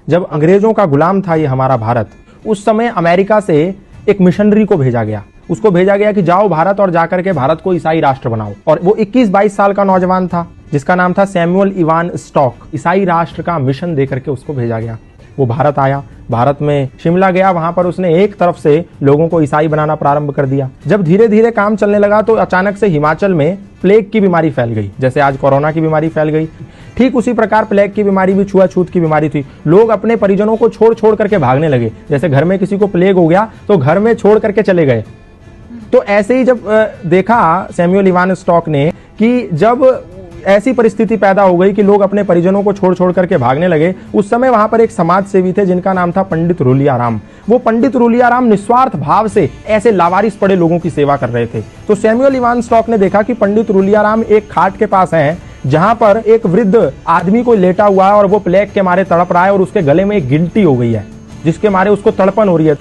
जब अंग्रेजों का गुलाम था ये हमारा भारत, उस समय अमेरिका से एक मिशनरी को भेजा गया। उसको भेजा गया कि जाओ भारत और जाकर के भारत को ईसाई राष्ट्र बनाओ। और वो 21-22 साल का नौजवान था जिसका नाम था सैमुअल इवान स्टॉक। ईसाई राष्ट्र का मिशन देकर के उसको भेजा गया। वो भारत आया, भारत में शिमला गया, वहां पर उसने एक तरफ से लोगों को ईसाई बनाना प्रारंभ कर दिया। जब धीरे धीरे काम चलने लगा तो अचानक से हिमाचल में प्लेग की बीमारी फैल गई। जैसे आज कोरोना की बीमारी फैल गई, ठीक उसी प्रकार प्लेग की बीमारी भी छुआछूत की बीमारी थी। लोग अपने परिजनों को छोड़ छोड़ करके भागने लगे। जैसे घर में किसी को प्लेग हो गया तो घर में छोड़ करके चले गए। तो ऐसे ही जब देखा सैमुअल इवान स्टॉक ने कि जब ऐसी परिस्थिति पैदा हो गई कि लोग अपने परिजनों को छोड़ छोड़ करके भागने लगे, उस समय वहां पर एक समाज सेवी थे जिनका नाम था पंडित रूलियाराम। वो पंडित रूलियाराम निस्वार्थ भाव से ऐसे लावारिस पड़े लोगों की सेवा कर रहे थे। तो सैमुअल इवान स्टॉक ने देखा कि पंडित रूलियाराम एक खाट के पास हैं जहां पर एक वृद्ध आदमी को लेटा हुआ है और वो प्लेग के मारे तड़प रहा है और उसके गले में एक गिल्टी हो गई है जिसके मारे उसको तड़पन हो रही है।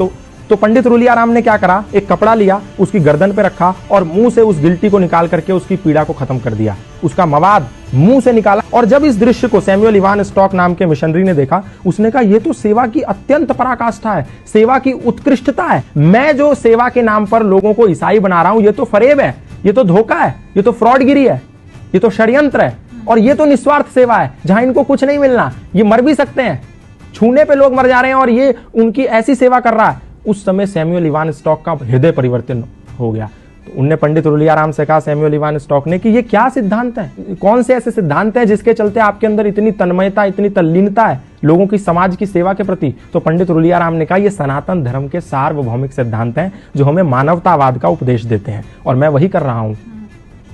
तो पंडित रूलियाराम ने क्या करा, एक कपड़ा लिया, उसकी गर्दन पे रखा और मुंह से उस गिल्टी को निकाल करके उसकी पीड़ा को खत्म कर दिया। उसका मवाद मुंह से निकाला। और जब इस दृश्य को सैमुअल इवान स्टॉक नाम के मिशनरी ने देखा, उसने कहा ये तो सेवा की अत्यंत पराकाष्ठा है, सेवा की उत्कृष्टता है। मैं जो सेवा के नाम पर लोगों को ईसाई बना रहा हूं, ये तो फरेब है, ये तो धोखा है, ये तो फ्रॉडगिरी है, ये तो षड्यंत्र है और ये तो निस्वार्थ सेवा है जहां इनको कुछ नहीं मिलना, ये मर भी सकते हैं, छूने पे लोग मर जा रहे हैं और ये उनकी ऐसी सेवा कर रहा है। उस समय सैमुअल इवान स्टॉक का हृदय परिवर्तन हो गया। तो उनने पंडित रूलियाराम से कहा, सैमुअल इवान स्टॉक ने, कि ये क्या सिद्धांत है, कौन से ऐसे सिद्धांत है जिसके चलते आपके अंदर इतनी तन्मयता, इतनी तल्लीनता है लोगों की समाज की सेवा के प्रति। तो पंडित रूलियाराम ने कहा, ये सनातन धर्म के सार्वभौमिक सिद्धांत हैं जो हमें मानवतावाद का उपदेश देते हैं और मैं वही कर रहा हूं।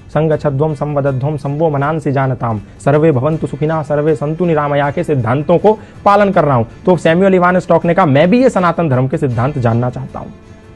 संगच्छध्वम संवदध्वम संवो मनांसि जानताम सर्वे भवन्तु सुखिना सर्वे संतु निरामया के सिद्धांतों को पालन कर रहा हूं। तो सैमुअल इवान स्टॉक ने कहा, मैं भी ये सनातन धर्म के सिद्धांत जानना चाहता हूं।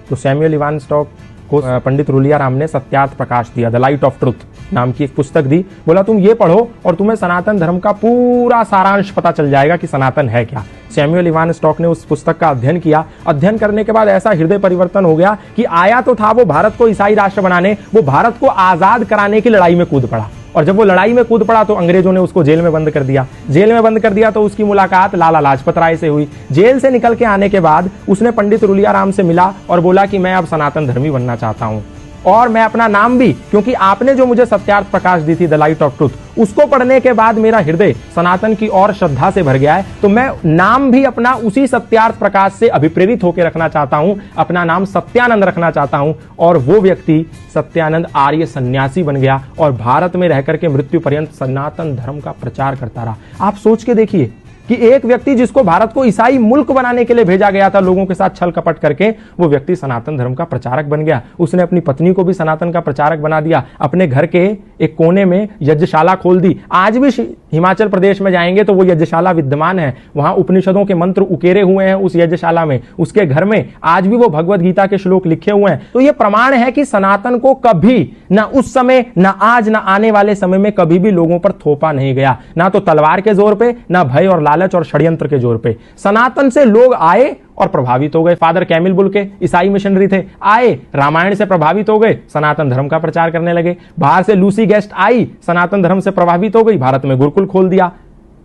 तो सैमुअल इवान स्टॉक को पंडित रूलियाराम ने सत्यार्थ प्रकाश दिया, द लाइट ऑफ ट्रुथ नाम की एक पुस्तक दी। बोला तुम ये पढ़ो और तुम्हें सनातन धर्म का पूरा सारांश पता चल जाएगा कि सनातन है क्या। सैमुअल इवान स्टॉक ने उस पुस्तक का अध्ययन किया। अध्ययन करने के बाद ऐसा हृदय परिवर्तन हो गया कि आया तो था वो भारत को ईसाई राष्ट्र बनाने, वो भारत को आजाद कराने की लड़ाई में कूद पड़ा। और जब वो लड़ाई में कूद पड़ा तो अंग्रेजों ने उसको जेल में बंद कर दिया। जेल में बंद कर दिया तो उसकी मुलाकात लाला लाजपत राय से हुई। जेल से निकल के आने के बाद उसने पंडित रूलियाराम से मिला और बोला कि मैं अब सनातन धर्मी बनना चाहता हूं और मैं अपना नाम भी, क्योंकि आपने जो मुझे सत्यार्थ प्रकाश दी थी, द लाइट ऑफ ट्रुथ, उसको पढ़ने के बाद मेरा हृदय सनातन की और श्रद्धा से भर गया है। तो मैं नाम भी अपना उसी सत्यार्थ प्रकाश से अभिप्रेरित होकर रखना चाहता हूं। अपना नाम सत्यानंद रखना चाहता हूं। और वो व्यक्ति सत्यानंद आर्य सन्यासी बन गया और भारत में रहकर के मृत्यु पर्यंत सनातन धर्म का प्रचार करता रहा। आप सोच के देखिए कि एक व्यक्ति जिसको भारत को ईसाई मुल्क बनाने के लिए भेजा गया था, लोगों के साथ छल कपट करके, वो व्यक्ति सनातन धर्म का प्रचारक बन गया। उसने अपनी पत्नी को भी सनातन का प्रचारक बना दिया। अपने घर के एक कोने में यज्ञशाला खोल दी। आज भी हिमाचल प्रदेश में जाएंगे तो वो यज्ञशाला विद्यमान है। वहां उपनिषदों के मंत्र उकेरे हुए हैं उस यज्ञशाला में। उसके घर में आज भी वो भगवत गीता के श्लोक लिखे हुए हैं। तो ये प्रमाण है कि सनातन को कभी, ना उस समय, ना आज, ना आने वाले समय में कभी भी लोगों पर थोपा नहीं गया। ना तो तलवार के जोर पे, ना भय और लालच और षड्यंत्र के जोर पे। सनातन से लोग आए और प्रभावित हो गए। फादर कैमिल बुल के ईसाई मिशनरी थे, आए, रामायण से प्रभावित हो गए, सनातन धर्म का प्रचार करने लगे। बाहर से लूसी गेस्ट आई, सनातन धर्म से प्रभावित हो गई, भारत में गुरुकुल खोल दिया।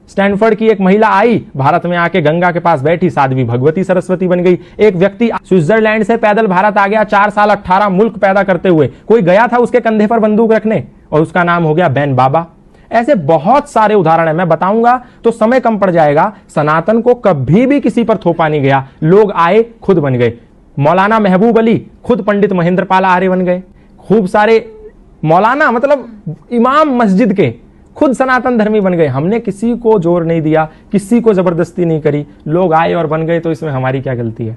स्टैनफोर्ड की एक महिला आई, भारत में आके गंगा के पास बैठी, साध्वी भगवती सरस्वती बन गई। एक व्यक्ति स्विट्जरलैंड से पैदल भारत आ गया, 4 साल 18 मुल्क पैदा करते हुए। कोई गया था उसके कंधे पर बंदूक रखने और उसका नाम हो गया बैन बाबा। ऐसे बहुत सारे उदाहरण है, मैं बताऊंगा तो समय कम पड़ जाएगा। सनातन को कभी भी किसी पर थोपा नहीं गया। लोग आए, खुद बन गए। मौलाना महबूब अली खुद पंडित महेंद्र पाल आर्य बन गए। खूब सारे मौलाना, मतलब इमाम मस्जिद के, खुद सनातन धर्मी बन गए। हमने किसी को जोर नहीं दिया, किसी को जबरदस्ती नहीं करी, लोग आए और बन गए। तो इसमें हमारी क्या गलती है?